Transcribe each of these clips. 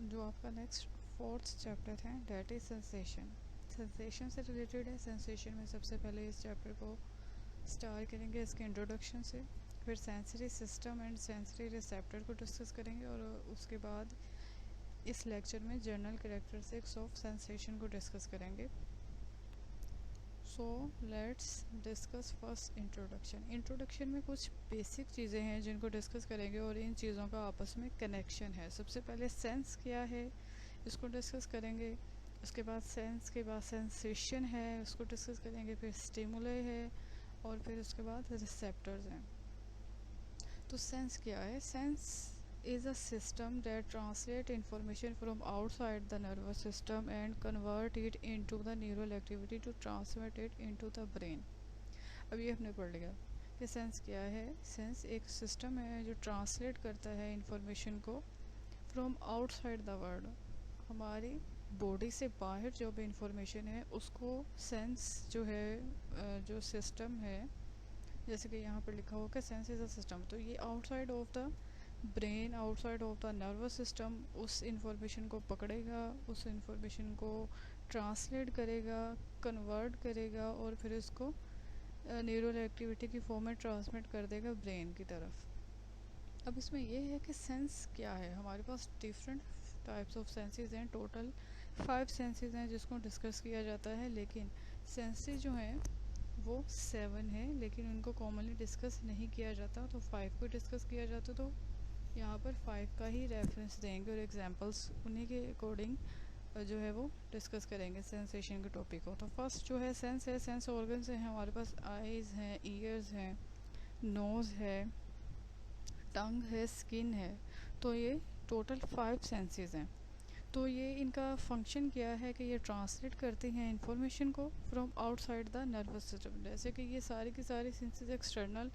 जो आपका next fourth chapter है डेट इज सेंसेशन। सेंसेशन से रिलेटेड है। सेंसेशन में सबसे पहले इस चैप्टर को स्टार्ट करेंगे इसके इंट्रोडक्शन से, फिर sensory system and sensory receptor को डिस्कस करेंगे और उसके बाद इस लेक्चर में जनरल कैरेक्टरिस्टिक्स ऑफ सेंसेशन को डिस्कस करेंगे। So let's discuss first introduction. Introduction में कुछ बेसिक चीज़ें हैं जिनको डिस्कस करेंगे और इन चीज़ों का आपस में कनेक्शन है। सबसे पहले सेंस क्या है इसको डिस्कस करेंगे, उसके बाद सेंस के बाद सेंसेशन है उसको डिस्कस करेंगे, फिर स्टिमुले है और फिर उसके बाद रिसेप्टर्स हैं। तो सेंस क्या है? Sense is a system that translate information from outside the nervous system and convert it into the neural activity to transmit it into the brain। अब ये हमने पढ़ लिया कि सेंस क्या है। सेंस एक सिस्टम है जो ट्रांसलेट करता है इंफॉर्मेशन को फ्रॉम आउटसाइड द वर्ल्ड, हमारी बॉडी से बाहर जो भी इंफॉर्मेशन है उसको सेंस जो है जो सिस्टम है, जैसे कि यहाँ पर लिखा होगा कि सेंस इज़ अ सिस्टम, तो ये outside of the brain, outside of the nervous system उस इंफॉर्मेशन को पकड़ेगा, उस इंफॉर्मेशन को ट्रांसलेट करेगा, कन्वर्ट करेगा और फिर इसको न्यूरल एक्टिविटी की फॉर्म में ट्रांसमिट कर देगा ब्रेन की तरफ। अब इसमें यह है कि सेंस क्या है। हमारे पास डिफरेंट टाइप्स ऑफ सेंसेस हैं, टोटल 5 सेंसेस हैं जिसको डिस्कस किया जाता है, लेकिन सेंसेस जो हैं वो 7 है लेकिन उनको कॉमनली डिस्कस नहीं किया जाता, तो 5 को डिस्कस किया जाता। तो यहाँ पर 5 का ही रेफरेंस देंगे और एग्जांपल्स उन्हीं के अकॉर्डिंग जो है वो डिस्कस करेंगे सेंसेशन के टॉपिक को। तो फर्स्ट जो है सेंस है, सेंस ऑर्गन्स हैं हमारे पास, आइज़ हैं, ईयर्स हैं, नोज़ है, टंग है, स्किन है। तो ये टोटल 5 सेंसेस हैं। तो ये इनका फंक्शन क्या है कि ये ट्रांसलेट करते हैं इंफॉर्मेशन को from outside the nervous system. जैसे कि ये सारी की सारी senses external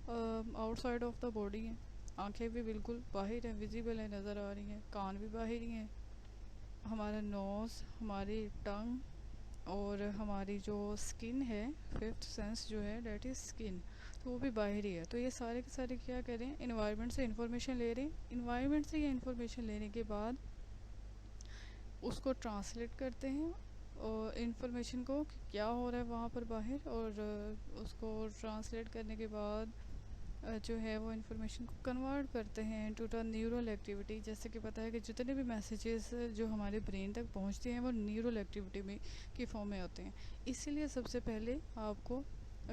outside of the body हैं। आंखें भी बिल्कुल बाहर हैं, विजिबल है, नज़र आ रही हैं, कान भी बाहर ही हैं, हमारा नोज़, हमारी टंग और हमारी जो स्किन है, फिफ्थ सेंस जो है डेट इज़ स्किन, तो वो भी बाहर ही है। तो ये सारे के सारे क्या करें, इन्वायरमेंट से इन्फॉर्मेशन ले रहे हैं। इन्वायरमेंट से ये इन्फॉर्मेशन लेने के बाद उसको ट्रांसलेट करते हैं और इन्फॉर्मेशन को कि क्या हो रहा है वहाँ पर बाहर, और उसको ट्रांसलेट करने के बाद जो है वो इन्फॉर्मेशन को कन्वर्ट करते हैं इनटू द न्यूरल एक्टिविटी। जैसे कि पता है कि जितने भी मैसेजेस जो हमारे ब्रेन तक पहुँचते हैं वो न्यूरल एक्टिविटी में की फॉर्म में होते हैं। इसीलिए सबसे पहले आपको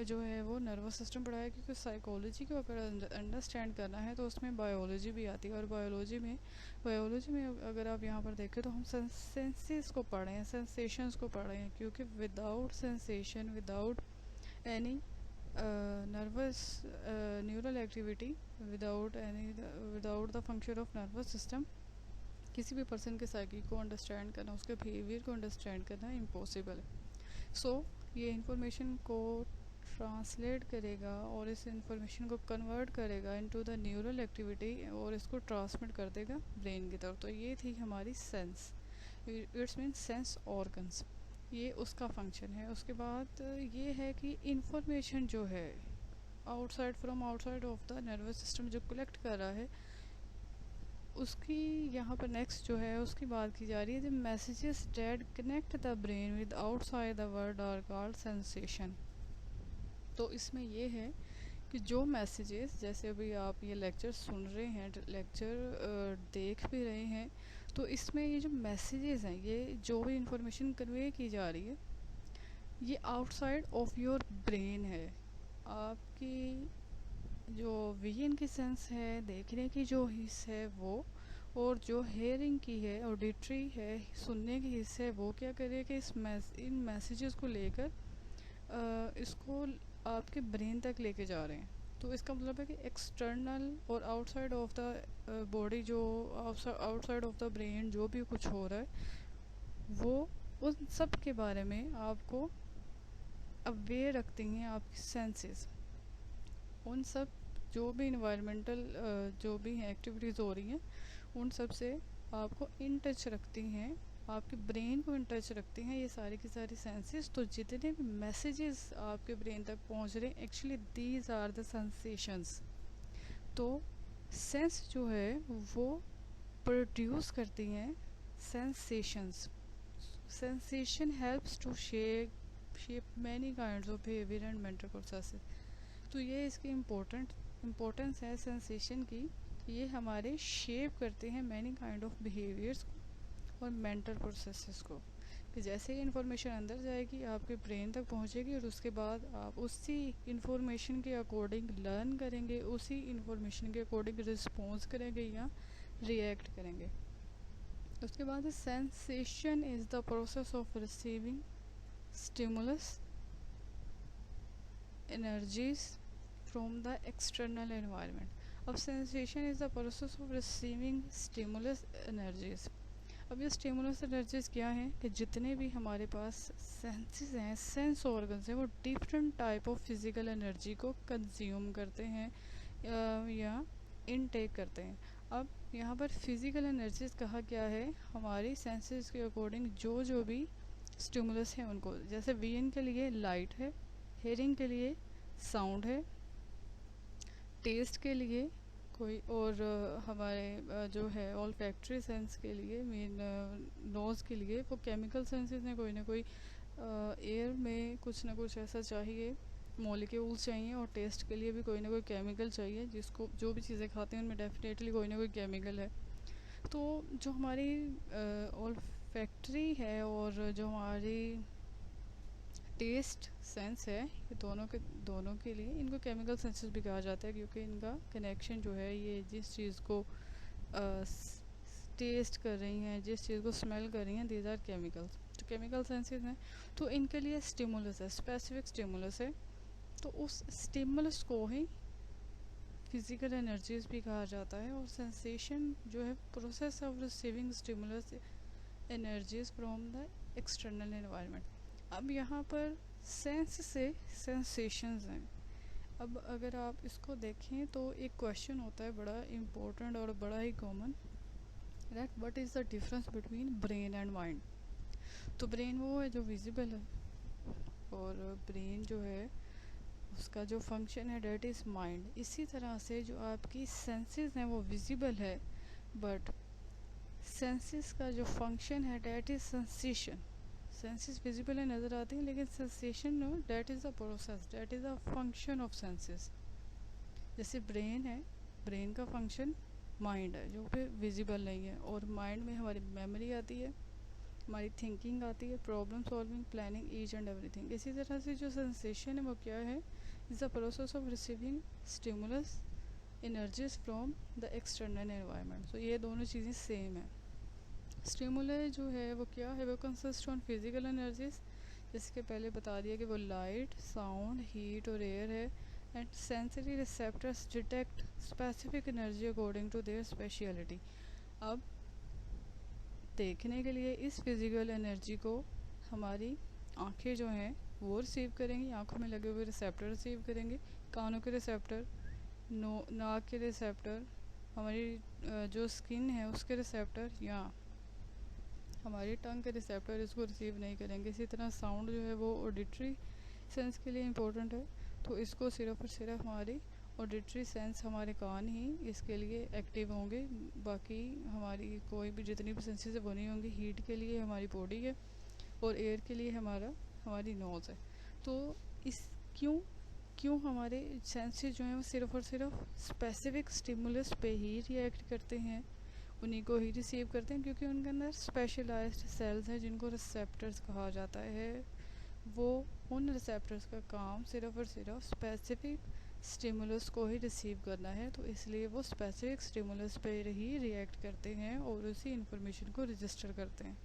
जो है वो नर्वस सिस्टम पढ़ाया, क्योंकि साइकोलॉजी को अगर अंडरस्टैंड करना है तो उसमें बायोलॉजी भी आती है, और बायोलॉजी में अगर आप यहाँ पर देखें तो हम सेंसेस को पढ़ रहे हैं, सेंसेशंस को पढ़ रहे हैं, क्योंकि without sensation, without any nervous neural activity, without the function of nervous system, किसी भी पर्सन के साइकी को अंडरस्टैंड करना, उसके बिहेवियर को अंडरस्टैंड करना इम्पॉसिबल है। सो ये इंफॉर्मेशन को ट्रांसलेट करेगा और इस इंफॉर्मेशन को कन्वर्ट करेगा इनटू द न्यूरल एक्टिविटी और इसको ट्रांसमिट कर देगा ब्रेन की तरफ। तो ये थी हमारी sense, it's mean sense organs, ये उसका फंक्शन है। उसके बाद ये है कि इंफॉर्मेशन जो है outside from outside of the nervous system जो कलेक्ट कर रहा है, उसकी यहाँ पर नेक्स्ट जो है उसकी बात की जा रही है। The messages that connect the brain with outside the world are called sensation. तो इसमें ये है कि जो मैसेजेस, जैसे अभी आप ये लेक्चर सुन रहे हैं, लेक्चर देख भी रहे हैं, तो इसमें ये जो मैसेजेस हैं, ये जो भी इंफॉर्मेशन कन्वे की जा रही है, ये आउटसाइड ऑफ योर ब्रेन है। आपकी जो विजन की सेंस है, देखने की जो हिस्स है वो, और जो हेयरिंग की है, ऑडिटरी है, सुनने की हिस्स है, वो क्या करे कि इन मैसेजेस को लेकर इसको आपके ब्रेन तक लेके जा रहे हैं। तो इसका मतलब है कि एक्सटर्नल और आउटसाइड ऑफ द बॉडी, जो आउटसाइड ऑफ द ब्रेन जो भी कुछ हो रहा है, वो उन सब के बारे में आपको अवेयर रखती हैं आपकी सेंसेस। उन सब जो भी इन्वायरमेंटल जो भी हैं एक्टिविटीज़ हो रही हैं, उन सब से आपको इन टच रखती हैं, आपके ब्रेन को इन टच रखती हैं ये सारी की सारी सेंसेस। तो जितने भी मैसेजेस आपके ब्रेन तक पहुंच रहे हैं, actually these are the sensations. तो सेंस जो है वो प्रोड्यूस करती हैं sensations. Sensation helps to shape many kinds of behaviour and mental processes. तो ये इसकी इम्पोर्टेंस है सेंसेशन की। ये हमारे शेप करते हैं मैनी काइंड ऑफ बिहेवियर्स और मेंटल प्रोसेसेस को, कि जैसे ही इंफॉर्मेशन अंदर जाएगी आपके ब्रेन तक पहुंचेगी और उसके बाद आप उसी इंफॉर्मेशन के अकॉर्डिंग लर्न करेंगे, उसी इंफॉर्मेशन के अकॉर्डिंग रिस्पॉन्स करेंगे या रिएक्ट करेंगे। उसके बाद sensation is the process of receiving stimulus energies from the external environment. अब sensation is the process of receiving stimulus energies. अब ये स्टिमुलस एनर्जीज क्या हैं कि जितने भी हमारे पास सेंसेस हैं, सेंस ऑर्गन्स हैं, वो different type of physical energy को कंज्यूम करते हैं या इनटेक करते हैं। अब यहाँ पर फिज़िकल एनर्जीज कहा गया है हमारी सेंसेस के अकॉर्डिंग जो भी स्टिमुलस हैं उनको। जैसे विजन के लिए लाइट है, हेयरिंग के लिए साउंड है, टेस्ट के लिए कोई और हमारे जो है ऑल फैक्ट्री सेंस के लिए मेन नोज़ के लिए वो केमिकल सेंसेस हैं, कोई ना कोई एयर में कुछ ना कुछ ऐसा चाहिए, मॉलिक्यूल्स चाहिए, और टेस्ट के लिए भी कोई ना कोई केमिकल चाहिए, जिसको जो भी चीज़ें खाते हैं उनमें डेफिनेटली कोई ना कोई केमिकल है। तो जो हमारी ऑल फैक्ट्री है और जो हमारी टेस्ट सेंस है, ये दोनों के लिए इनको केमिकल सेंसेस भी कहा जाता है, क्योंकि इनका कनेक्शन जो है ये जिस चीज़ को टेस्ट कर रही हैं, जिस चीज़ को स्मेल कर रही हैं, दीज आर केमिकल्स। तो केमिकल सेंसेस हैं, तो इनके लिए स्टिमुलस है, स्पेसिफिक स्टिमुलस है। तो उस स्टिमुलस को ही फिज़िकल एनर्जीज भी कहा जाता है। और सेंसेशन जो है process of receiving stimulus energies from the external environment. अब यहाँ पर सेंस से सेंसेशंस हैं। अब अगर आप इसको देखें तो एक क्वेश्चन होता है बड़ा इम्पोर्टेंट और बड़ा ही common, that what is the difference between brain and mind. तो ब्रेन वो है जो विजिबल है, और ब्रेन जो है उसका जो फंक्शन है डेट इज़ माइंड। इसी तरह से जो आपकी सेंसेस हैं वो विजिबल है, बट सेंसेस का जो फंक्शन है that is sensation. Senses visible है, नज़र आती हैं, लेकिन sensation no that is a process, that is a function of senses. जैसे ब्रेन है, ब्रेन का फंक्शन माइंड है जो कि विजिबल नहीं है, और माइंड में हमारी मेमोरी आती है, हमारी थिंकिंग आती है, problem solving, planning, each and everything. इसी तरह से जो सेंसेशन है वो क्या है, is the process of receiving stimulus energies from the external environment. तो ये दोनों चीज़ें सेम है। स्टिमुलस जो है वो क्या है, वो कंसिस्ट ऑन फिजिकल एनर्जीज, जिसके पहले बता दिया कि वो लाइट, साउंड, हीट और एयर है। And sensory receptors detect specific energy according to their speciality. अब देखने के लिए इस फिजिकल एनर्जी को हमारी आंखें जो हैं वो रिसीव करेंगी, आंखों में लगे हुए रिसेप्टर रिसीव करेंगे, कानों के रिसेप्टर, नाक के रिसेप्टर, हमारी जो स्किन है उसके रिसेप्टर, या हमारी टंग के रिसेप्टर इसको रिसीव नहीं करेंगे। इसी तरह साउंड जो है वो ऑडिटरी सेंस के लिए इम्पोर्टेंट है, तो इसको सिर्फ और सिर्फ हमारी ऑडिटरी सेंस, हमारे कान ही इसके लिए एक्टिव होंगे, बाकी हमारी कोई भी जितनी भी सेंसेस है वो नहीं होंगी। हीट के लिए हमारी बॉडी है, और एयर के लिए हमारी नोज़ है। तो इस क्यों हमारे सेंसेस जो हैं वो सिर्फ और सिर्फ स्पेसिफिक स्टिमुलस पे ही रिएक्ट करते हैं, उन्हीं को ही रिसीव करते हैं, क्योंकि उनके अंदर स्पेशलाइज्ड सेल्स हैं जिनको रिसेप्टर्स कहा जाता है। वो उन रिसेप्टर्स का काम सिर्फ और सिर्फ स्पेसिफिक स्टिमुलस को ही रिसीव करना है, तो इसलिए वो स्पेसिफिक स्टिमुलस पे ही रिएक्ट करते हैं और उसी इंफॉर्मेशन को रजिस्टर करते हैं।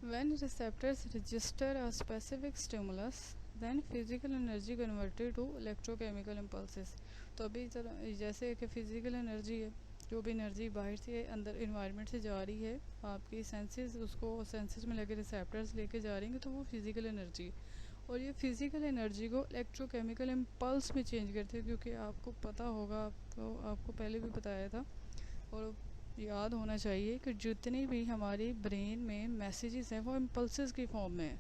When receptors register a specific stimulus, then physical energy converted to electrochemical impulses। तो अभी जैसे कि फिज़िकल एनर्जी है, जो भी एनर्जी बाहर से अंदर इन्वायरमेंट से जा रही है, आपकी सेंसेस उसको सेंसेस में लगे रिसेप्टर्स लेके जा रही हैं, तो वो फिज़िकल एनर्जी है। और ये फिज़िकल एनर्जी को इलेक्ट्रोकेमिकल इम्पल्स में चेंज करते हैं, क्योंकि आपको पता होगा, आपको पहले भी बताया था और याद होना चाहिए कि जितनी भी हमारी ब्रेन में मैसेजेस हैं वो इम्पल्सेस की फॉर्म में है।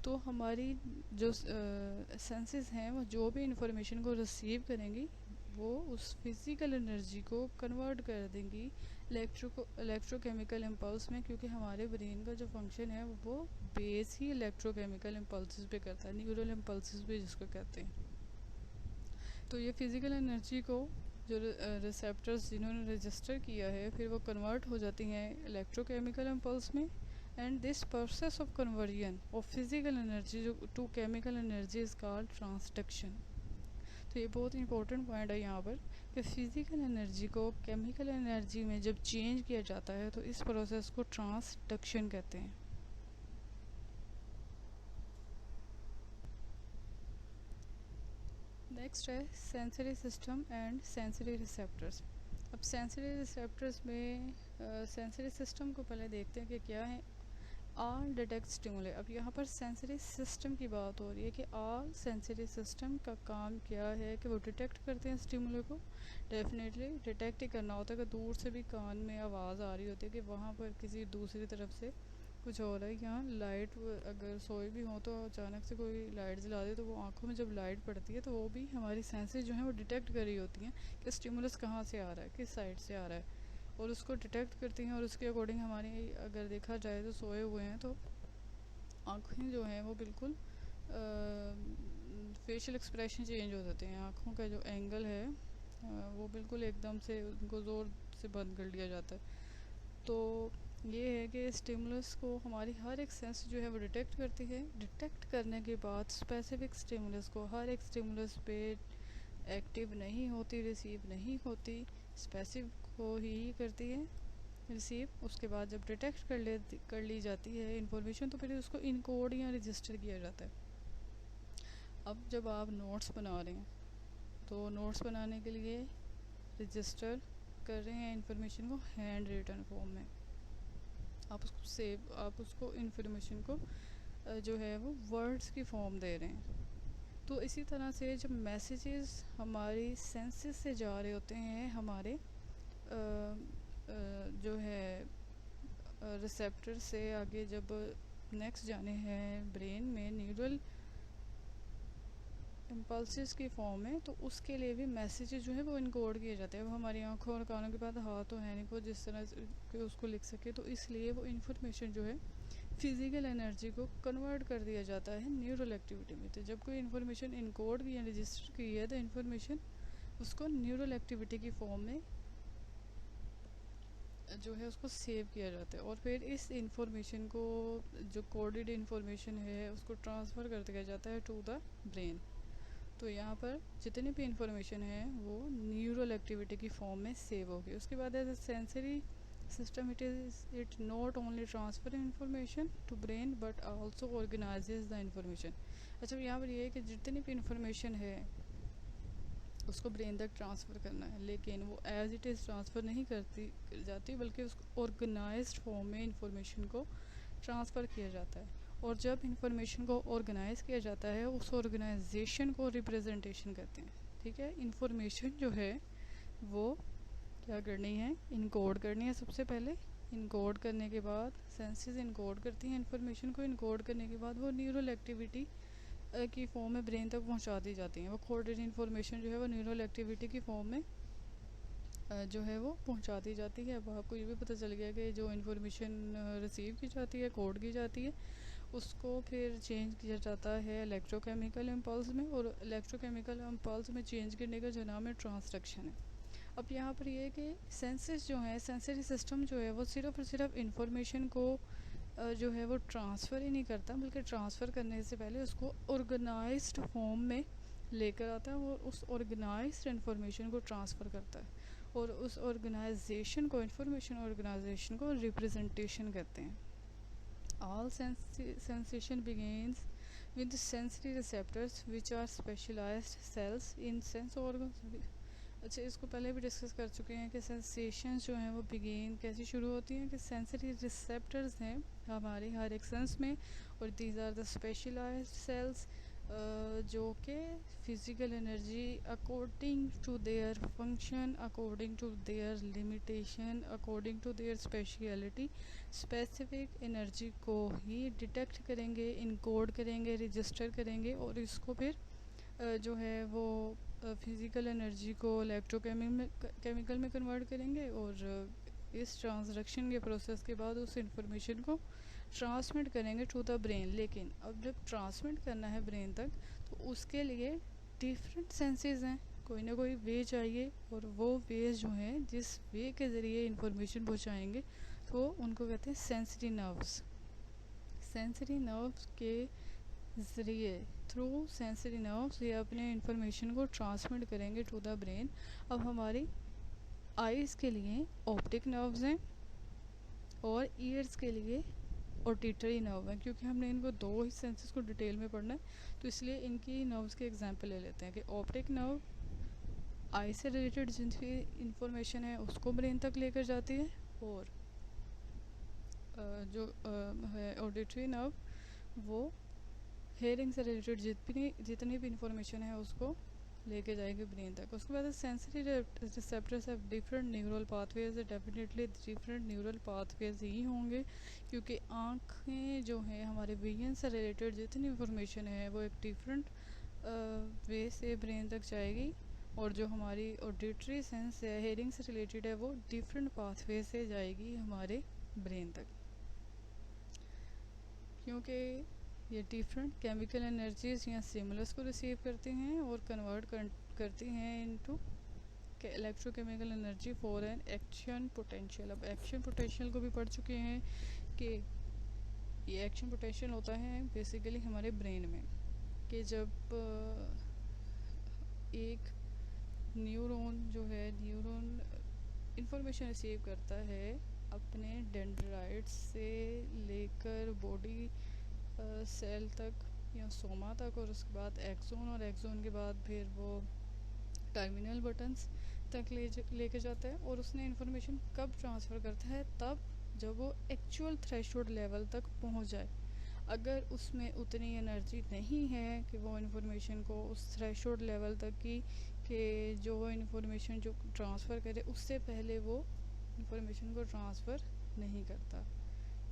तो हमारी जो सेंसेस हैं वो जो भी इंफॉर्मेशन को रिसीव करेंगी वो उस फिज़िकल एनर्जी को कन्वर्ट कर देंगी इलेक्ट्रोकेमिकल इम्पल्स में, क्योंकि हमारे ब्रेन का जो फंक्शन है वो बेस ही इलेक्ट्रोकेमिकल इम्पल्स पे करता है, न्यूरल इम्पल्स भी जिसको कहते हैं। तो ये फिज़िकल एनर्जी को जो रिसेप्टर्स जिन्होंने रजिस्टर किया है फिर वो कन्वर्ट हो जाती हैं इलेक्ट्रोकेमिकल इम्पल्स में, and this process of conversion of physical energy जो to chemical energy is called transduction. तो ये बहुत इंपॉर्टेंट पॉइंट है यहाँ पर कि फिज़िकल एनर्जी को केमिकल एनर्जी में जब चेंज किया जाता है तो इस प्रोसेस को ट्रांसडक्शन कहते हैं। नेक्स्ट है sensory system and sensory receptors. अब सेंसरी रिसेप्टर्स में सेंसरी सिस्टम को पहले देखते हैं कि क्या है। All detect stimuli. अब यहाँ पर सेंसरी सिस्टम की बात हो रही है कि ऑल सेंसरी सिस्टम का काम क्या है कि वो डिटेक्ट करते हैं स्टिमुले को। डेफिनेटली डिटेक्ट ही करना होता है कि दूर से भी कान में आवाज़ आ रही होती है कि वहाँ पर किसी दूसरी तरफ से कुछ हो रहा है। यहाँ लाइट अगर सोए भी हो तो अचानक से कोई लाइट जला दे तो वो आंखों में जब लाइट पड़ती है तो वो भी हमारी सेंसेस जो हैं वो डिटेक्ट कर रही होती हैं कि स्टिमुलस कहाँ से आ रहा है, किस साइड से आ रहा है, और उसको डिटेक्ट करती हैं। और उसके अकॉर्डिंग हमारी अगर देखा जाए तो सोए हुए हैं तो आँखें जो हैं वो बिल्कुल फेशियल एक्सप्रेशन चेंज हो जाते हैं। आँखों का जो एंगल है वो बिल्कुल एकदम से उनको ज़ोर से बंद कर लिया जाता है। तो ये है कि स्टिमुलस को हमारी हर एक सेंस जो है वो डिटेक्ट करती है। डिटेक्ट करने के बाद स्पेसिफिक स्टिमुलस को हर एक स्टिमुलस पे एक्टिव नहीं होती, रिसीव नहीं होती, स्पेसिफिक को ही करती है रिसीव। उसके बाद जब डिटेक्ट कर ली जाती है इंफॉर्मेशन तो फिर उसको इनकोड या रजिस्टर किया जाता है। अब जब आप नोट्स बना रहे हैं तो नोट्स बनाने के लिए रजिस्टर कर रहे हैं इंफॉर्मेशन को हैंड रिटन फॉर्म में। आप उसको इंफॉर्मेशन को जो है वो वर्ड्स की फॉर्म दे रहे हैं। तो इसी तरह से जब मैसेजेस हमारी सेंसेस से जा रहे होते हैं हमारे जो है रिसेप्टर से आगे जब नेक्स्ट जाने हैं ब्रेन में न्यूरल इम्पल्सिस की फॉर्म में, तो उसके लिए भी मैसेजेस जो है वो इनकोड किए जाते हैं। अब हमारी आंखों और कानों के बाद हाथ तो है नहीं को जिस तरह से उसको लिख सके, तो इसलिए वो इन्फॉर्मेशन जो है फिज़िकल एनर्जी को कन्वर्ट कर दिया जाता है न्यूरल एक्टिविटी में। तो जब कोई इन्फॉर्मेशन इनकोड की या रजिस्टर की है तो इन्फॉर्मेशन उसको न्यूरल एक्टिविटी की फॉर्म में जो है उसको सेव किया जाता है, और फिर इस इंफॉर्मेशन को जो कोडेड इंफॉर्मेशन है उसको ट्रांसफ़र कर दिया जाता है टू द ब्रेन। तो यहाँ पर जितनी भी इंफॉर्मेशन है वो न्यूरल एक्टिविटी की फॉर्म में सेव होगी। उसके बाद as a sensory system it not only transfer information to brain but also organises the information. अच्छा, यहाँ पर ये है कि जितनी भी इंफॉर्मेशन है उसको ब्रेन तक ट्रांसफ़र करना है, लेकिन वो एज इट इज़ ट्रांसफ़र नहीं कर जाती बल्कि उसको ऑर्गेनाइज्ड फॉर्म में इंफॉर्मेशन को ट्रांसफ़र किया जाता है। और जब इंफॉर्मेशन को ऑर्गेनाइज किया जाता है उस ऑर्गेनाइजेशन को रिप्रेजेंटेशन कहते हैं। ठीक है, इंफॉर्मेशन जो है वो क्या करनी है, इनकोड करनी है सबसे पहले। इनकोड करने के बाद सेंसेस इनकोड करती हैं इंफॉर्मेशन को। इनकोड करने के बाद वो न्यूरल एक्टिविटी की फॉर्म में ब्रेन तक पहुंचा दी जाती हैं। वो कोडेड इन्फॉर्मेशन जो है वो न्यूरल एक्टिविटी की फॉर्म में जो है वो पहुंचा दी जाती है। अब आपको ये भी पता चल गया कि जो इन्फॉर्मेशन रिसीव की जाती है, कोड की जाती है, उसको फिर चेंज किया जाता है इलेक्ट्रोकेमिकल इम्पल्स में, और इलेक्ट्रोकेमिकल इम्पल्स में चेंज करने का जो नाम है ट्रांसडक्शन है। अब यहाँ पर ये है कि सेंसेस जो हैं, सेंसरी सिस्टम जो है वो सिर्फ और सिर्फ इंफॉर्मेशन को जो है वो ट्रांसफ़र ही नहीं करता, बल्कि ट्रांसफ़र करने से पहले उसको ऑर्गेनाइज्ड फॉर्म में लेकर आता है और उस ऑर्गेनाइज्ड इन्फॉर्मेशन को ट्रांसफ़र करता है। और उस ऑर्गेनाइजेशन को, इंफॉर्मेशन ऑर्गेनाइजेशन को रिप्रेजेंटेशन कहते हैं। All sensation begins with the sensory receptors which are specialized cells in sense organs। अच्छा, इसको पहले भी डिस्कस कर चुके हैं कि सेंसेशंस जो हैं वो बिगेन कैसे शुरू होती हैं कि सेंसरी रिसेप्टर्स हैं हमारे हर एक सेंस में, और these are the specialised cells जो कि physical energy according to their function, according to their limitation, according to their speciality specific energy को ही डिटेक्ट करेंगे, इनकोड करेंगे, रजिस्टर करेंगे, और इसको फिर जो है वो फिज़िकल एनर्जी को इलेक्ट्रोकेमिकल में कन्वर्ट करेंगे और इस ट्रांसडक्शन के प्रोसेस के बाद उस इंफॉर्मेशन को ट्रांसमिट करेंगे टू द ब्रेन। लेकिन अब जब ट्रांसमिट करना है ब्रेन तक तो उसके लिए डिफरेंट सेंसेस हैं, कोई ना कोई वे चाहिए, और वो वेज जो हैं जिस वे के ज़रिए इंफॉर्मेशन पहुंचाएंगे तो उनको कहते हैं सेंसरी नर्व्स। सेंसरी नर्व्स के ज़रिए थ्रू सेंसरी नर्व्स ये अपने इंफॉर्मेशन को ट्रांसमिट करेंगे टू द ब्रेन। अब हमारी आइज़ के लिए ऑप्टिक नर्व्स हैं और ईयर्स के लिए ऑडिटरी नर्व है। क्योंकि हमने इनको दो ही सेंसेस को डिटेल में पढ़ना है तो इसलिए इनकी नर्व्स के एग्जांपल ले लेते हैं कि ऑप्टिक नर्व आई से रिलेटेड जितनी इंफॉर्मेशन है उसको ब्रेन तक लेकर जाती है, और जो है ऑडिटरी नर्व वो हेयरिंग से रिलेटेड जितनी भी इंफॉर्मेशन है उसको लेके जाएंगे ब्रेन तक। उसके बाद sensory receptors have different neural pathways. Definitely different neural pathways ही होंगे क्योंकि आँखें जो हैं हमारे विजन से रिलेटेड जितनी इंफॉर्मेशन है वो एक डिफरेंट वे से ब्रेन तक जाएगी, और जो हमारी ऑडिटरी सेंस है हेयरिंग से रिलेटेड है वो डिफरेंट पाथवे से जाएगी हमारे ब्रेन तक। क्योंकि ये डिफरेंट केमिकल एनर्जीज या स्टिमुलस को रिसीव करती हैं और कन्वर्ट करती हैं into electrochemical energy for an action potential. अब एक्शन पोटेंशियल को भी पढ़ चुके हैं कि ये एक्शन पोटेंशियल होता है बेसिकली हमारे ब्रेन में कि जब एक न्यूरॉन जो है न्यूरॉन इंफॉर्मेशन रिसीव करता है अपने डेंड्राइट्स से लेकर बॉडी सेल तक या सोमा तक, और उसके बाद एक्सोन, और एक्सोन के बाद फिर वो टर्मिनल बटन्स तक लेके जाता है। और उसने इंफॉर्मेशन कब ट्रांसफ़र करता है? तब जब वो एक्चुअल थ्रेशोल्ड लेवल तक पहुंच जाए। अगर उसमें उतनी एनर्जी नहीं है कि वो इंफॉर्मेशन को उस थ्रेशोल्ड लेवल तक की कि जो वो इंफॉर्मेशन जो ट्रांसफ़र करे उससे पहले वो इंफॉर्मेशन को ट्रांसफ़र नहीं करता।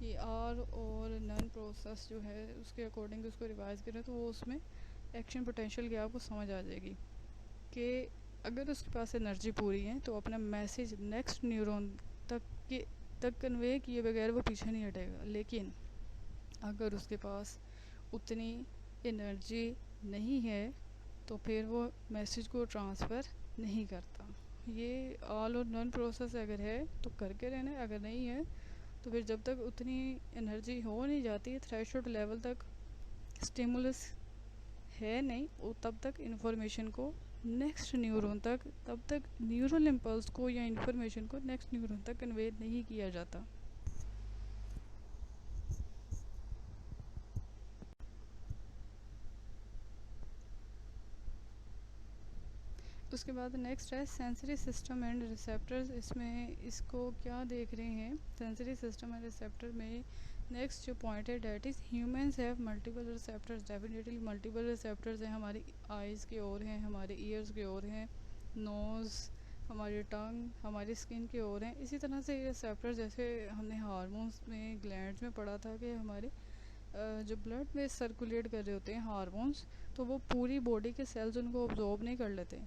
ये आर और नन प्रोसेस जो है उसके अकॉर्डिंग उसको रिवाइज करें तो वो उसमें एक्शन पोटेंशियल की आपको समझ आ जाएगी कि अगर उसके पास एनर्जी पूरी है तो अपना मैसेज नेक्स्ट न्यूरॉन तक कन्वे किए बगैर वो पीछे नहीं हटेगा। लेकिन अगर उसके पास उतनी एनर्जी नहीं है तो फिर वो मैसेज को ट्रांसफ़र नहीं करता। ये ऑल और नन प्रोसेस अगर है तो करके रहना है, अगर नहीं है तो फिर जब तक उतनी एनर्जी हो नहीं जाती थ्रेशोल्ड लेवल तक स्टिमुलस है नहीं और तब तक इंफॉर्मेशन को नेक्स्ट न्यूरॉन तक, तब तक न्यूरल इम्पल्स को या इंफॉर्मेशन को नेक्स्ट न्यूरॉन तक कन्वे नहीं किया जाता। उसके बाद नेक्स्ट है सेंसरी सिस्टम एंड रिसेप्टर्स। इसमें इसको क्या देख रहे हैं सेंसरी सिस्टम एंड रिसेप्टर में नेक्स्ट जो पॉइंट है that is humans have multiple receptors. Definitely multiple receptors हैं, हमारी आइज़ के और हैं, हमारे ईयर्स के और हैं, नोज़, हमारी टंग, हमारी स्किन के और हैं। इसी तरह से रिसेप्टर्स जैसे हमने हार्मोन्स में ग्लैंड्स में पढ़ा था कि हमारे जो ब्लड में सर्कुलेट कर रहे होते हैं हार्मोन्स तो वो पूरी बॉडी के सेल्स उनको ऑब्जॉर्ब नहीं कर लेते,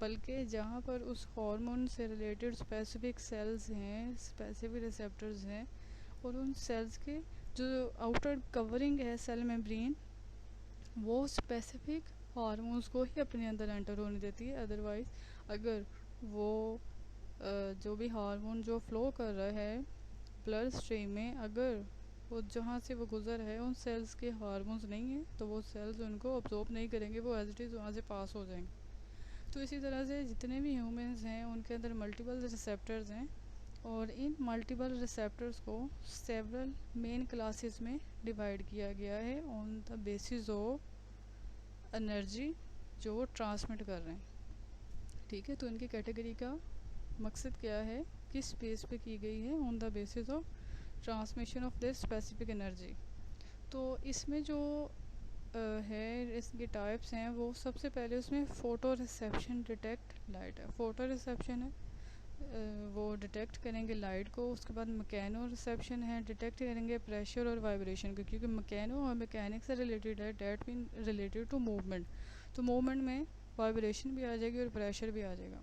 बल्कि जहाँ पर उस हार्मोन से रिलेटेड स्पेसिफिक सेल्स हैं, स्पेसिफिक रिसेप्टर्स हैं, और उन सेल्स के जो आउटर कवरिंग है सेल मेम्ब्रेन वो स्पेसिफिक हार्मोन्स को ही अपने अंदर एंटर होने देती है। अदरवाइज़ अगर वो जो भी हार्मोन जो फ्लो कर रहा है ब्लड स्ट्रीम में अगर वो जहाँ से वो गुज़र है उन सेल्स के हार्मोन्स नहीं है तो वो सेल्स उनको ऑब्जॉर्ब नहीं करेंगे, वो एज इट इज़ वहाँ से पास हो जाएंगे। तो इसी तरह से जितने भी ह्यूमंस हैं उनके अंदर मल्टीपल रिसेप्टर्स हैं और इन मल्टीपल रिसेप्टर्स को सेवरल मेन क्लासेस में डिवाइड किया गया है on the basis of energy जो वो ट्रांसमिट कर रहे हैं। ठीक है, तो इनकी कैटेगरी का मकसद क्या है, किस बेस पे की गई है, on the basis of transmission of this specific energy. तो इसमें जो है इसके टाइप्स हैं वो सबसे पहले उसमें फ़ोटो रिसेप्शन डिटेक्ट लाइट है। फ़ोटो रिसेप्शन है वो डिटेक्ट करेंगे लाइट को। उसके बाद मैकेनो रिसेप्शन है, डिटेक्ट करेंगे प्रेशर और वाइब्रेशन को, क्योंकि मैकेनो और मैकेनिक से रिलेटेड है, that mean related to movement. तो मूवमेंट में वाइब्रेशन भी आ जाएगी और प्रेशर भी आ जाएगा।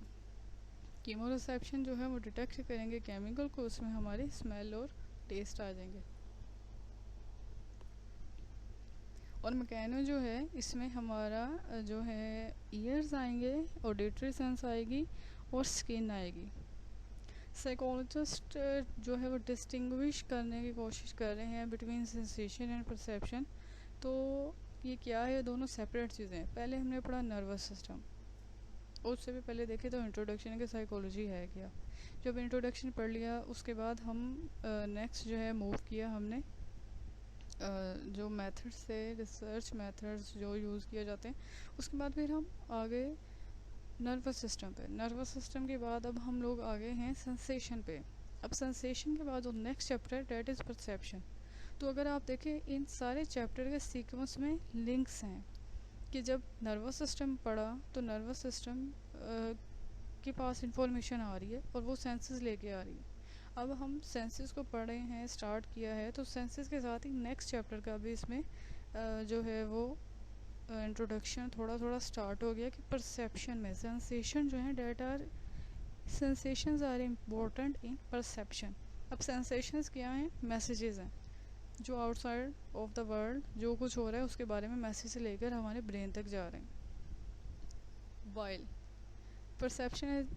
कीमोरिसेप्शन जो है वो डिटेक्ट करेंगे केमिकल को, उसमें हमारी स्मेल और टेस्ट आ जाएंगे। और मैकेनो जो है इसमें हमारा जो है ईयर्स आएंगे, ऑडिटरी सेंस आएगी और स्किन आएगी। साइकोलॉजिस्ट जो है वो डिस्टिंग्विश करने की कोशिश कर रहे हैं बिटवीन सेंसेशन एंड परसेप्शन। तो ये क्या है, दोनों सेपरेट चीज़ें हैं। पहले हमने पढ़ा नर्वस सिस्टम, उससे भी पहले देखे तो इंट्रोडक्शन के साइकोलॉजी है क्या। जब इंट्रोडक्शन पढ़ लिया उसके बाद हम नेक्स्ट जो है मूव किया हमने जो मेथड्स थे, रिसर्च मेथड्स जो यूज़ किए जाते हैं, उसके बाद फिर हम आगे नर्वस सिस्टम पे। नर्वस सिस्टम के बाद अब हम लोग आगे हैं सेंसेशन पे। अब सेंसेशन के बाद जो नेक्स्ट चैप्टर है डैट इज़ परसेप्शन। तो अगर आप देखें इन सारे चैप्टर के सीक्वेंस में लिंक्स हैं कि जब नर्वस सिस्टम पढ़ा तो नर्वस सिस्टम के पास इंफॉर्मेशन आ रही है और वो सेंसेस लेके आ रही है। अब हम सेंसेस को पढ़े हैं, स्टार्ट किया है, तो सेंसेस के साथ ही नेक्स्ट चैप्टर का भी इसमें जो है वो इंट्रोडक्शन थोड़ा थोड़ा स्टार्ट हो गया कि परसेप्शन में सेंसेशन जो है that are sensations are important in perception. अब सेंसेशंस क्या हैं, मैसेजेस हैं जो आउटसाइड ऑफ द वर्ल्ड जो कुछ हो रहा है उसके बारे में मैसेज से लेकर हमारे ब्रेन तक जा रहे हैं। While perception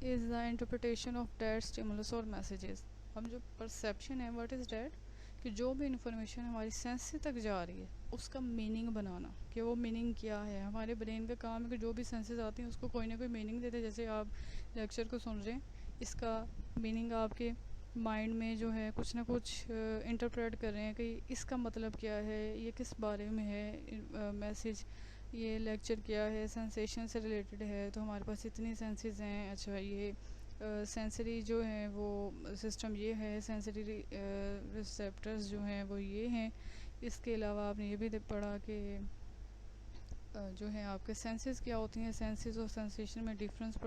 is the interpretation of that stimulus और मैसेजेस। अब जो परसेप्शन है व्हाट इज़ डैट, कि जो भी इंफॉर्मेशन हमारी सेंस तक जा रही है उसका मीनिंग बनाना, कि वो मीनिंग क्या है। हमारे ब्रेन का काम है कि जो भी सेंसेस आती हैं उसको कोई ना कोई मीनिंग देते हैं। जैसे आप लेक्चर को सुन रहे हैं, इसका मीनिंग आपके माइंड में जो है कुछ ना कुछ इंटरप्रेट कर रहे हैं कि इसका मतलब क्या है, ये किस बारे में है मैसेज, ये लेक्चर क्या है, सेंसेशन से रिलेटेड है। तो हमारे पास इतनी सेंसेस हैं, अच्छा ये सेंसरी जो है वो सिस्टम ये है, सेंसरी रिसेप्टर्स जो हैं वो ये हैं। इसके अलावा आपने ये भी पढ़ा कि जो है आपके सेंसेस क्या होती हैं, सेंसेस और सेंसेशन में डिफरेंस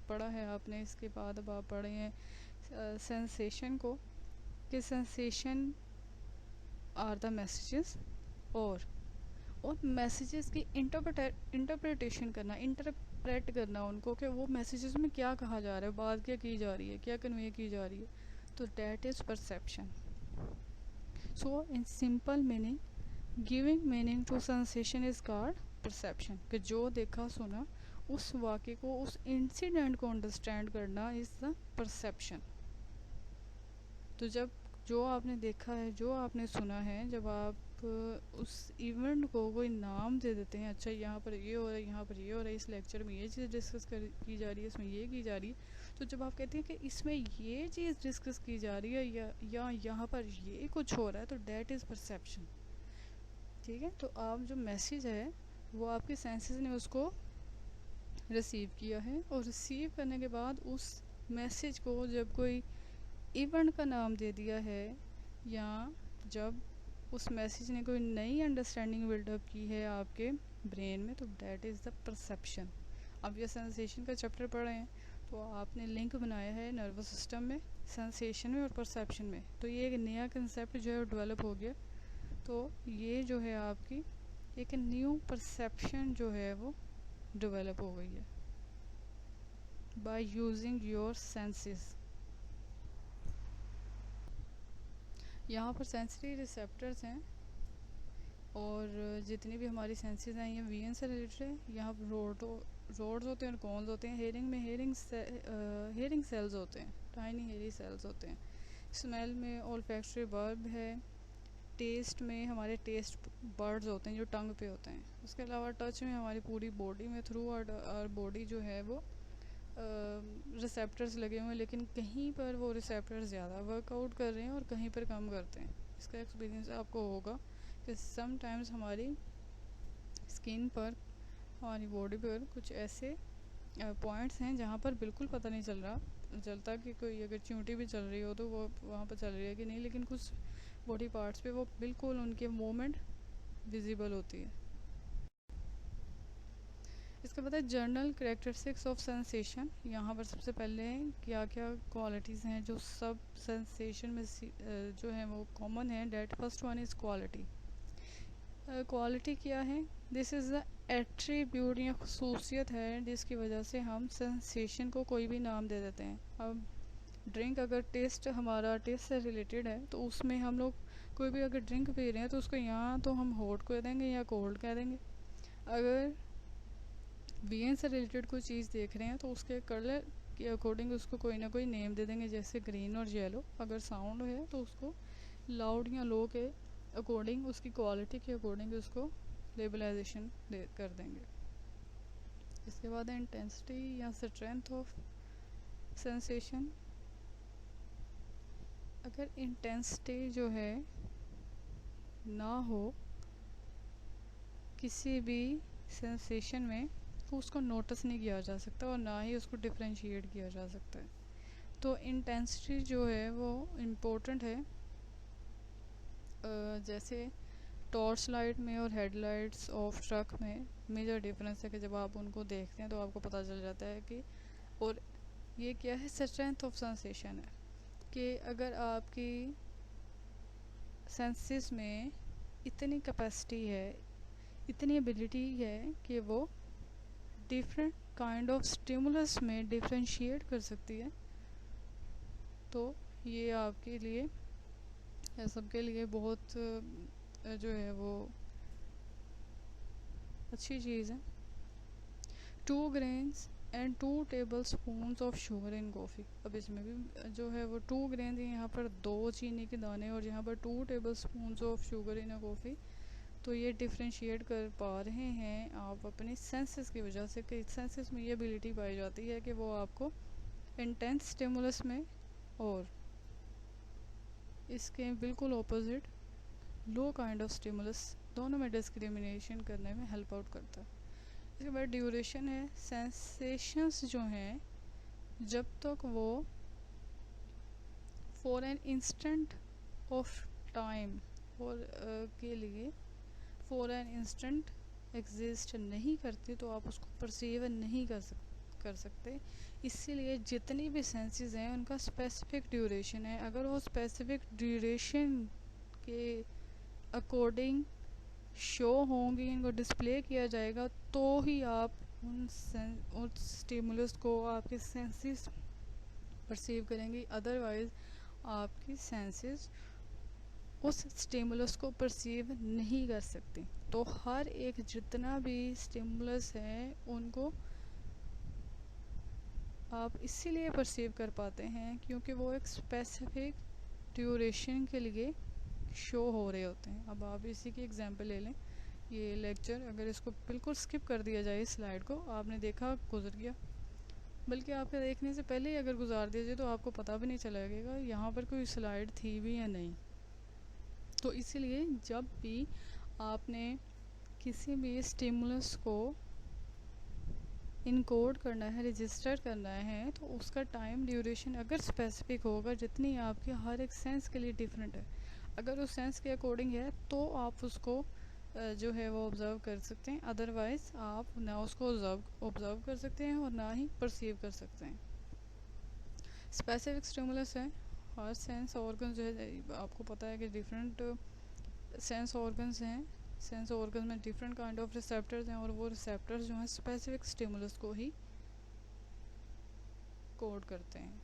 पढ़ा है आपने। इसके बाद अब आप पढ़े हैं सेंसेशन को, कि सेंसेशन आर द मैसेजेस और मैसेजेस की इंटरप्रिटेशन करना, इंटरप्रेट करना उनको, कि वो मैसेजेस में क्या कहा जा रहा है, बात क्या की जा रही है, क्या कन्वे की जा रही है। तो that is perception. So in simple meaning, giving meaning to sensation is called perception. कि जो देखा सुना उस वाक्य को, उस इंसिडेंट को अंडरस्टैंड करना इज़ द परसेप्शन। तो जब जो आपने देखा है, जो आपने सुना है, जब आप उस इवेंट को कोई नाम दे देते हैं, अच्छा यहाँ पर ये हो रहा है, यहाँ पर ये हो रहा है, इस लेक्चर में ये चीज़ डिस्कस की जा रही है, इसमें ये की जा रही है, तो जब आप कहते हैं कि इसमें ये चीज़ डिस्कस की जा रही है या यहाँ पर ये कुछ हो रहा है, तो डैट इज़ परसेप्शन। ठीक है, तो आप जो मैसेज है वो आपके सेंसेस ने उसको रिसीव किया है, और रिसीव करने के बाद उस मैसेज को जब कोई इवेंट का नाम दे दिया है, या जब उस मैसेज ने कोई नई अंडरस्टैंडिंग बिल्डअप की है आपके ब्रेन में, तो डैट इज़ द परसेप्शन। अब ये सेंसेशन का चैप्टर पढ़े हैं तो आपने लिंक बनाया है नर्वस सिस्टम में, सेंसेशन में और परसेप्शन में। तो ये एक नया कंसेप्ट जो है वो डेवलप हो गया। तो ये जो है आपकी एक न्यू परसेप्शन जो है वो डेवलप हो गई है बाय यूजिंग योर सेंसेस। यहाँ पर सेंसरी रिसेप्टर्स हैं, और जितनी भी हमारी सेंसेस हैं ये वीएन से रिलेटेड है। यहाँ पर रोड्स होते हैं और कॉन्स होते हैं। हेयरिंग में हेयरिंग सेल्स होते हैं, टाइनी हेयरी सेल्स होते हैं। स्मेल में ओल्फैक्टरी बल्ब है। टेस्ट में हमारे टेस्ट बर्ड्स होते हैं जो टंग पे होते हैं। उसके अलावा टच में हमारी पूरी बॉडी में थ्रू आवर बॉडी जो है वो रिसेप्टर्स लगे हुए हैं, लेकिन कहीं पर वो रिसेप्टर्स ज़्यादा वर्कआउट कर रहे हैं और कहीं पर कम करते हैं। इसका एक्सपीरियंस आपको होगा कि समटाइम्स हमारी स्किन पर, हमारी बॉडी पर कुछ ऐसे पॉइंट्स हैं जहाँ पर बिल्कुल पता नहीं चलता कि कोई अगर चींटी भी चल रही हो तो वो वहाँ पर चल रही है कि नहीं, लेकिन कुछ बॉडी पार्ट्स पे वो बिल्कुल उनके मूवमेंट विजिबल होती है। इसके बाद है जर्नल कैरेक्टरिस्टिक्स ऑफ सेंसेशन। यहाँ पर सबसे पहले क्या क्या क्वालिटीज़ हैं जो सब सेंसेशन में जो है वो कॉमन है। That first one is quality. Quality क्या है? दिस इज़ द एट्रीब्यूट या खसूसियत है जिसकी वजह से हम सेंसेशन को कोई भी नाम दे देते हैं। अब ड्रिंक अगर टेस्ट हमारा टेस्ट से रिलेटेड है तो उसमें हम लोग कोई भी अगर ड्रिंक पी रहे हैं तो उसको यहाँ तो हम हॉट कह देंगे या कोल्ड कह देंगे। अगर वीएन से रिलेटेड कोई चीज़ देख रहे हैं तो उसके कलर के अकॉर्डिंग उसको कोई ना कोई नेम दे देंगे, जैसे ग्रीन और येलो। अगर साउंड है तो उसको लाउड या लो के अकॉर्डिंग, उसकी क्वालिटी के अकॉर्डिंग उसको लेबलाइजेशन दे कर देंगे। इसके बाद है इंटेंसिटी या स्ट्रेंथ ऑफ सेंसेशन। अगर इंटेंसिटी जो है ना हो किसी भी सेंसेशन में तो उसको नोटिस नहीं किया जा सकता और ना ही उसको डिफरेंशिएट किया जा सकता है। तो इंटेंसिटी जो है वो इम्पोर्टेंट है। जैसे टॉर्च लाइट में और हेडलाइट्स ऑफ ट्रक में मेजर डिफरेंस है कि जब आप उनको देखते हैं तो आपको पता चल जाता है कि, और ये क्या है, स्ट्रेंथ ऑफ सेंसेशन है कि अगर आपकी सेंसेस में इतनी कैपेसिटी है, इतनी एबिलिटी है कि वो डिफरेंट काइंड ऑफ स्टिमुलस में डिफरेंशिएट कर सकती है, तो ये आपके लिए या सबके लिए बहुत जो है वो अच्छी चीज़ है। 2 grains and 2 table spoon of sugar in coffee. अब इसमें भी जो है वो 2 ग्रेन यहाँ पर 2 चीनी के दाने और यहाँ पर 2 table spoon of sugar in a coffee. तो ये डिफरेंशिएट कर पा रहे हैं आप अपने सेंसेस की वजह से कि सेंसेस में ये एबिलिटी पाई जाती है कि वो आपको इंटेंस स्टिमुलस में और इसके बिल्कुल opposite low kind of stimulus दोनों में डिस्क्रिमिनेशन करने में हेल्प आउट करता है। इसके बाद ड्यूरेशन है। सेंसेशंस जो हैं जब तक वो for an instant of time और के लिए फॉर एन इंस्टेंट एग्जिस्ट नहीं करती तो आप उसको परसीव नहीं कर सकते। इसीलिए जितनी भी सेंसेस हैं उनका स्पेसिफिक ड्यूरेशन है। अगर वो स्पेसिफिक ड्यूरेशन के अकॉर्डिंग शो होंगी, इनको डिस्प्ले किया जाएगा तो ही आप उन स्टिमुलस को आपके सेंसेस परसीव करेंगे। अदरवाइज आपकी सेंसेस उस स्टिमुलस को परसीव नहीं कर सकती। तो हर एक जितना भी स्टिमुलस है उनको आप इसीलिए परसीव कर पाते हैं क्योंकि वो एक स्पेसिफिक ड्यूरेशन के लिए शो हो रहे होते हैं। अब आप इसी की एग्जांपल ले लें, ये लेक्चर अगर इसको बिल्कुल स्किप कर दिया जाए, इस स्लाइड को आपने देखा गुजर गया, बल्कि आपके देखने से पहले ही अगर गुजार दिया जाए तो आपको पता भी नहीं चलेगा यहाँ पर कोई स्लाइड थी भी या नहीं। तो इसीलिए जब भी आपने किसी भी स्टिमुलस को इनकोड करना है, रजिस्टर करना है, तो उसका टाइम ड्यूरेशन अगर स्पेसिफिक होगा, जितनी आपकी हर एक सेंस के लिए डिफरेंट है, अगर उस सेंस के अकॉर्डिंग है तो आप उसको जो है वो ऑब्ज़र्व कर सकते हैं। अदरवाइज़ आप ना उसको ऑब्ज़र्व कर सकते हैं और ना ही परसीव कर सकते हैं। स्पेसिफिक स्टिमुलस है। हर सेंस ऑर्गन जो है आपको पता है कि डिफरेंट सेंस ऑर्गन्स हैं। सेंस ऑर्गन में डिफरेंट काइंड ऑफ रिसेप्टर्स हैं और वो रिसेप्टर्स जो हैं स्पेसिफिक स्टिमुलस को ही कोड करते हैं,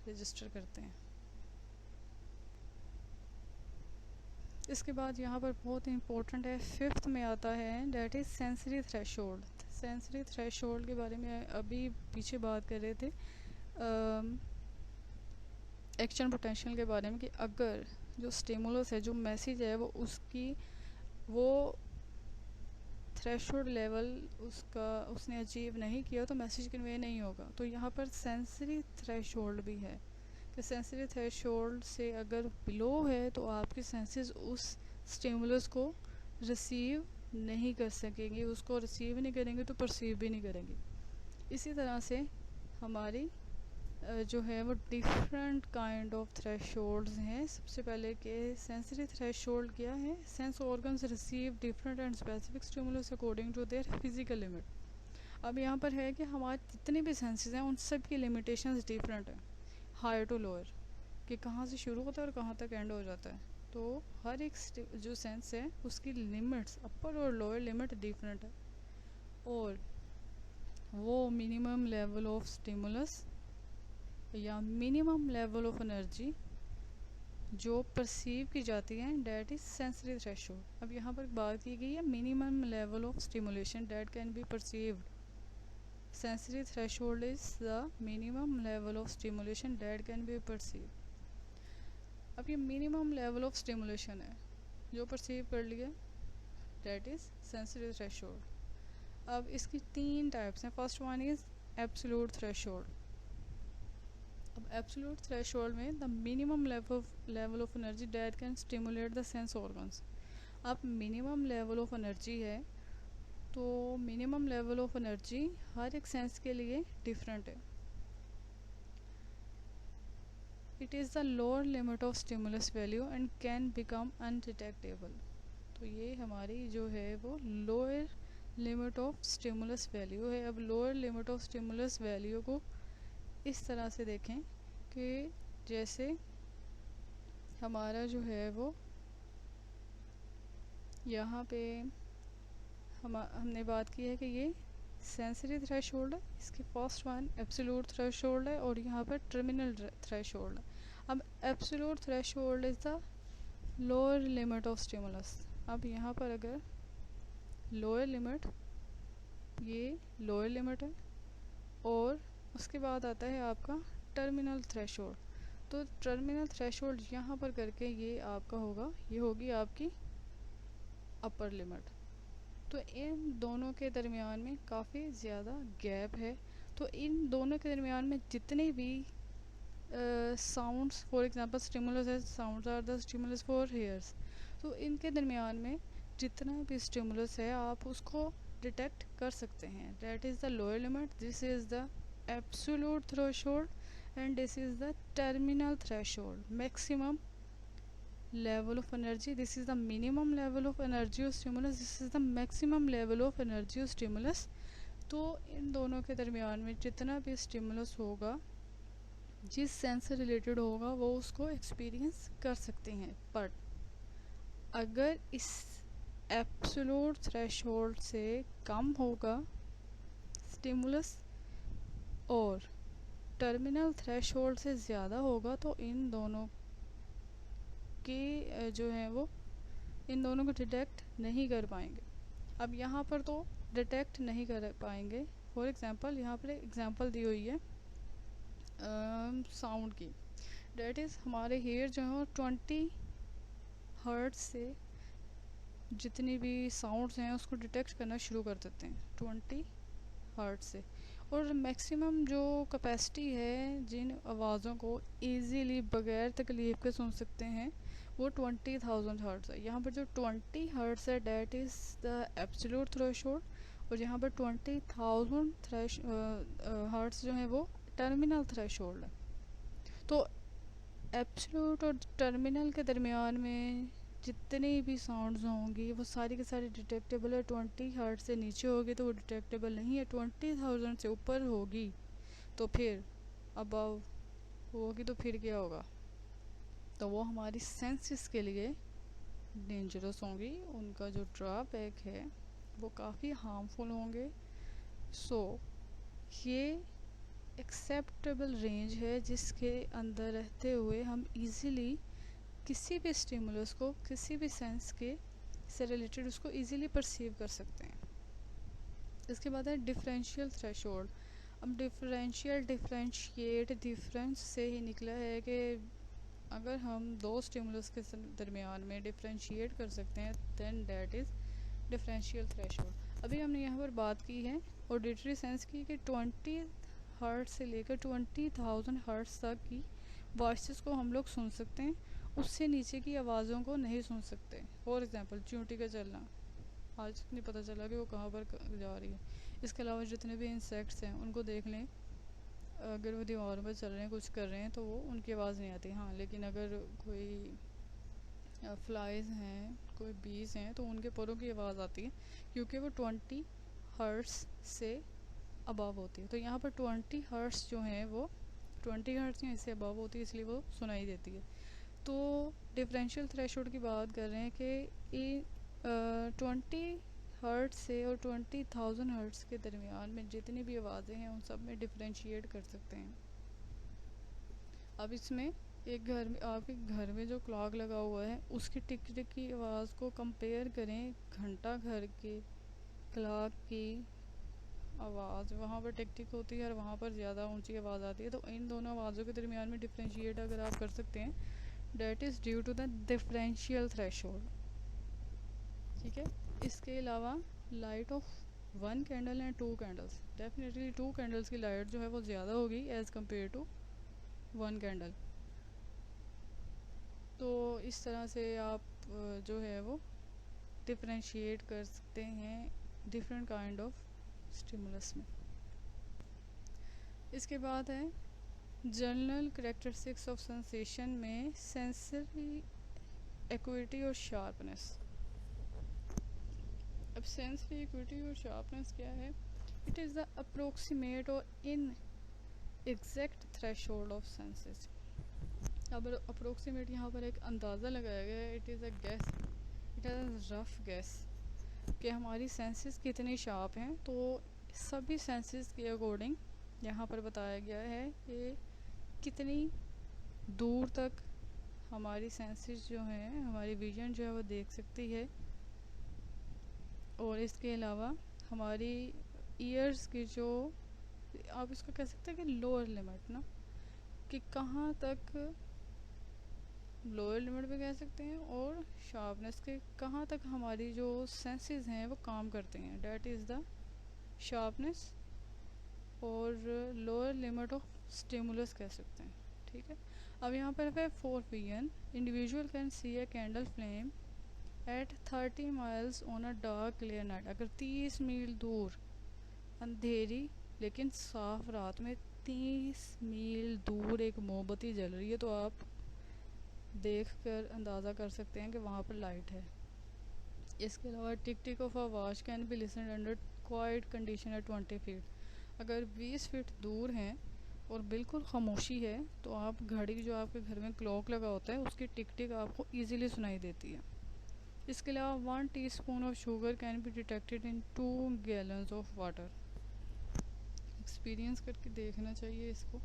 रजिस्टर करते हैं। इसके बाद यहाँ पर बहुत इंपॉर्टेंट है, 5th में आता है, that is sensory threshold. Sensory threshold के बारे में अभी पीछे बात कर रहे थे एक्शन पोटेंशियल के बारे में कि अगर जो स्टिमुलस है, जो मैसेज है, वो उसकी वो थ्रेशोल्ड लेवल उसने अचीव नहीं किया तो मैसेज कन्वे नहीं होगा। तो यहाँ पर सेंसरी थ्रेशोल्ड भी है कि सेंसरी थ्रेशोल्ड से अगर बिलो है तो आपके सेंसेस उस स्टिमुलस को रिसीव नहीं कर सकेंगे, उसको रिसीव नहीं करेंगे तो परसीव भी नहीं करेंगे। इसी तरह से हमारी जो है वो डिफरेंट काइंड ऑफ थ्रेशोल्ड्स हैं। सबसे पहले के सेंसरी थ्रेशोल्ड क्या है? Sense organs receive different and specific stimulus according to their physical limit. अब यहाँ पर है कि हमारे जितने भी सेंसेस हैं उन सब की लिमिटेशंस डिफरेंट है, हायर टू लोअर, कि कहाँ से शुरू होता है और कहाँ तक एंड हो जाता है। तो हर एक जो सेंस है उसकी लिमिट्स अपर और लोअर लिमिट डिफरेंट है, और वो मिनिमम लेवल ऑफ स्टिमुलस या मिनिमम लेवल ऑफ एनर्जी जो परसीव की जाती है डैट इज़ सेंसरी थ्रेशोल्ड। अब यहाँ पर बात की गई है minimum level of stimulation that can be perceived. Sensory threshold is the minimum level of stimulation that can be perceived. अब ये मिनिमम लेवल ऑफ स्टिमुलेशन है जो परसीव कर लिया, डैट इज़ सेंसरी थ्रेशोल्ड। अब इसकी 3 टाइप्स हैं। First one is absolute threshold. अब एब्सोल्यूट थ्रेशोल्ड में the minimum level of energy that can stimulate the sense organs. अब मिनिमम लेवल ऑफ एनर्जी है, तो मिनिमम लेवल ऑफ एनर्जी हर एक sense के लिए डिफरेंट है। It is the lower limit of stimulus value and can become undetectable. तो ये हमारी जो है वो lower limit of stimulus value है। अब lower limit of stimulus value को इस तरह से देखें कि जैसे हमारा जो है वो यहाँ पे हमने बात की है कि ये सेंसरी थ्रेशोल्ड है, इसकी फर्स्ट वन एब्सोल्यूट थ्रेशोल्ड है और यहाँ पर टर्मिनल थ्रेशोल्ड है। अब absolute threshold is the lower limit of stimulus. अब यहाँ पर अगर लोअर लिमिट, ये लोअर लिमिट है, और उसके बाद आता है आपका टर्मिनल थ्रेशोल्ड। तो टर्मिनल थ्रेशोल्ड यहाँ पर करके ये आपका होगा, ये होगी आपकी अपर लिमिट। तो इन दोनों के दरमियान में काफ़ी ज़्यादा गैप है। तो इन दोनों के दरमियान में जितने भी साउंड्स, फॉर एग्जांपल स्टिमुलस है, sounds are the stimulus for hairs, तो इनके दरमियान में जितना भी स्टिमुलस है आप उसको डिटेक्ट कर सकते हैं। That is the lower limit, this is the absolute threshold and this is the terminal threshold. Maximum level of energy, this is the minimum level of energy of stimulus, this is the maximum level of energy of stimulus। तो इन दोनों के दरमियान में जितना भी stimulus होगा, जिस sense से रिलेटेड होगा, वो उसको एक्सपीरियंस कर सकते हैं। बट अगर इस एब्सोल्यूट थ्रेशोल्ड से कम होगा स्टिमुलस और टर्मिनल थ्रेशोल्ड से ज़्यादा होगा, तो इन दोनों के जो है वो इन दोनों को डिटेक्ट नहीं कर पाएंगे। अब यहाँ पर तो डिटेक्ट नहीं कर पाएंगे। फॉर एग्जांपल यहाँ पर एग्जांपल दी हुई है साउंड की, डेट इज़ हमारे हेयर जो है 20 हर्ट्ज से जितनी भी साउंड्स हैं उसको डिटेक्ट करना शुरू कर देते हैं 20 हर्ट्ज से। और मैक्सिमम जो कैपेसिटी है जिन आवाज़ों को इजीली बगैर तकलीफ के सुन सकते हैं वो 20,000 हर्ट्ज है। यहाँ पर जो 20 हर्ट्ज है that is the absolute threshold, और यहाँ पर 20,000 हर्ट्ज जो है वो टर्मिनल थ्रेशोल्ड है। तो एब्सोल्यूट और टर्मिनल के दरमियान में जितनी भी साउंड्स होंगी वो सारी की सारी डिटेक्टेबल है। 20 हर्ट्ज से नीचे होगी तो वो डिटेक्टेबल नहीं है, 20,000 से ऊपर होगी तो फिर अबव होगी तो फिर क्या होगा, तो वो हमारी सेंसेस के लिए डेंजरस होंगी, उनका जो ड्रॉबैक है वो काफ़ी हार्मफुल होंगे। सो ये एक्सेप्टेबल रेंज है जिसके अंदर रहते हुए हम इजीली किसी भी स्टिमुलस को, किसी भी सेंस के से रिलेटेड उसको इजीली परसीव कर सकते हैं। इसके बाद है डिफरेंशियल थ्रेशोल्ड। अब डिफरेंशिएट डिफरेंस से ही निकला है कि अगर हम दो स्टिमुलस के दरमियान में डिफरेंशिएट कर सकते हैं then that is differential threshold. अभी हमने यहाँ पर बात की है ऑडिटरी सेंस की कि 20 हर्ट्ज से लेकर 20,000 हर्ट्ज तक की वॉइसेस को हम लोग सुन सकते हैं, उससे नीचे की आवाज़ों को नहीं सुन सकते। फॉर एग्जांपल चींटी का चलना, आज नहीं पता चला कि वो कहाँ पर जा रही है। इसके अलावा जितने भी इंसेक्ट्स हैं उनको देख लें, अगर वो दीवारों पर चल रहे हैं, कुछ कर रहे हैं, तो वो उनकी आवाज़ नहीं आती। हाँ, लेकिन अगर कोई फ्लाइज हैं, कोई बीज हैं, तो उनके परों की आवाज़ आती है क्योंकि वो 20 हर्ट्ज से अबव होती है। तो यहाँ पर 20 हर्ट्ज जो हैं वो 20 हर्ट्ज इससे अबव होती है, इसलिए वो सुनाई देती है। तो डिफरेंशियल थ्रेशोल्ड की बात कर रहे हैं कि 20 हर्ट्ज से और 20,000 हर्ट्ज के दरमियान में जितनी भी आवाज़ें हैं उन सब में डिफरेंशिएट कर सकते हैं। अब इसमें एक घर में, आपके घर में जो क्लॉक लगा हुआ है उसकी टिक टिक की आवाज़ को कंपेयर करें घंटा घर के क्लॉक की आवाज़, वहाँ पर टिक टिक होती है और वहाँ पर ज़्यादा ऊंची आवाज़ आती है। तो इन दोनों आवाज़ों के दरमियान में डिफरेंशिएट अगर आप कर सकते हैं, that is due to the differential threshold. ठीक है। इसके अलावा light of 1 candle and 2 candles, definitely 2 candles की लाइट जो है वो ज़्यादा होगी एज़ कम्पेयर टू 1 कैंडल। तो इस तरह से आप जो है वो डिफरेंशिएट कर सकते हैं डिफरेंट काइंड ऑफ स्टिमुलस में। इसके बाद है जनरल करेक्टरिस्टिक्स ऑफ सेंसेशन में सेंसरी एक्यूटी और शार्पनेस। अब सेंसरी एक्यूटी और शार्पनेस क्या है? इट इज़ द अप्रोक्सीमेट और in exact threshold of senses. अब अप्रोक्सीमेट यहाँ पर एक अंदाज़ा लगाया गया है, it is a gas, it is a rough gas कि हमारी सेंसेस कितनी शार्प हैं। तो सभी सेंसेस के अकॉर्डिंग यहाँ पर बताया गया है कि कितनी दूर तक हमारी सेंसेस जो हैं, हमारी विजन जो है वो देख सकती है। और इसके अलावा हमारी ईयर्स की जो, आप इसको कह सकते हैं कि लोअर लिमिट ना, कि कहाँ तक, लोअर लिमिट भी कह सकते हैं, और शार्पनेस के कहाँ तक हमारी जो सेंसेस हैं वो काम करते हैं, डैट इज़ द शार्पनेस और लोअर लिमिट ऑफ स्टिमुलस कह सकते हैं। ठीक है। अब यहाँ पर है 4 pm individual can see a candle flame at 30 miles on a dark clear night. अगर 30 मील दूर अंधेरी लेकिन साफ रात में 30 मील दूर एक मोमबत्ती जल रही है, तो आप देख कर अंदाज़ा कर सकते हैं कि वहाँ पर लाइट है। इसके अलावा tick tick of a watch can be listen under quiet condition at 20 feet. अगर 20 फीट दूर हैं और बिल्कुल खामोशी है तो आप घड़ी, जो आपके घर में क्लॉक लगा होता है, उसकी टिक टिक आपको ईजिली सुनाई देती है। इसके अलावा 1 teaspoon of sugar can be detected in 2 gallons of water. Experience करके देखना चाहिए इसको।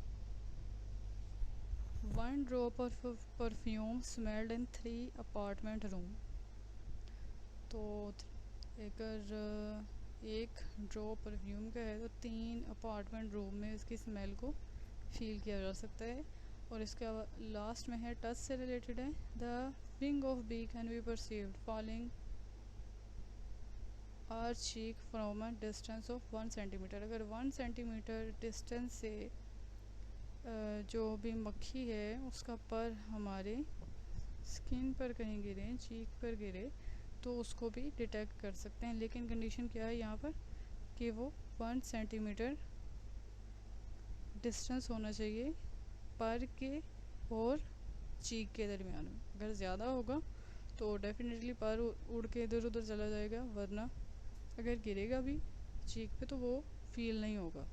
1 drop of perfume smelled in 3 apartment room. तो अगर एक ड्रॉप परफ्यूम का है तो 3 अपार्टमेंट रूम में इसकी स्मेल को फील किया जा सकता है। और इसके लास्ट में है टच से रिलेटेड है, the wing of bee can be perceived falling our cheek from a distance of 1 centimetre. अगर 1 सेंटीमीटर डिस्टेंस से जो भी मक्खी है उसका पर हमारे स्किन पर कहीं गिरे, चीक पर गिरे, तो उसको भी डिटेक्ट कर सकते हैं। लेकिन कंडीशन क्या है यहाँ पर कि वो 1 सेंटीमीटर डिस्टेंस होना चाहिए पर के और चीक के दरमियान में। अगर ज़्यादा होगा तो डेफिनेटली पर उड़ के इधर उधर चला जाएगा, वरना अगर गिरेगा भी चीक पे तो वो फील नहीं होगा।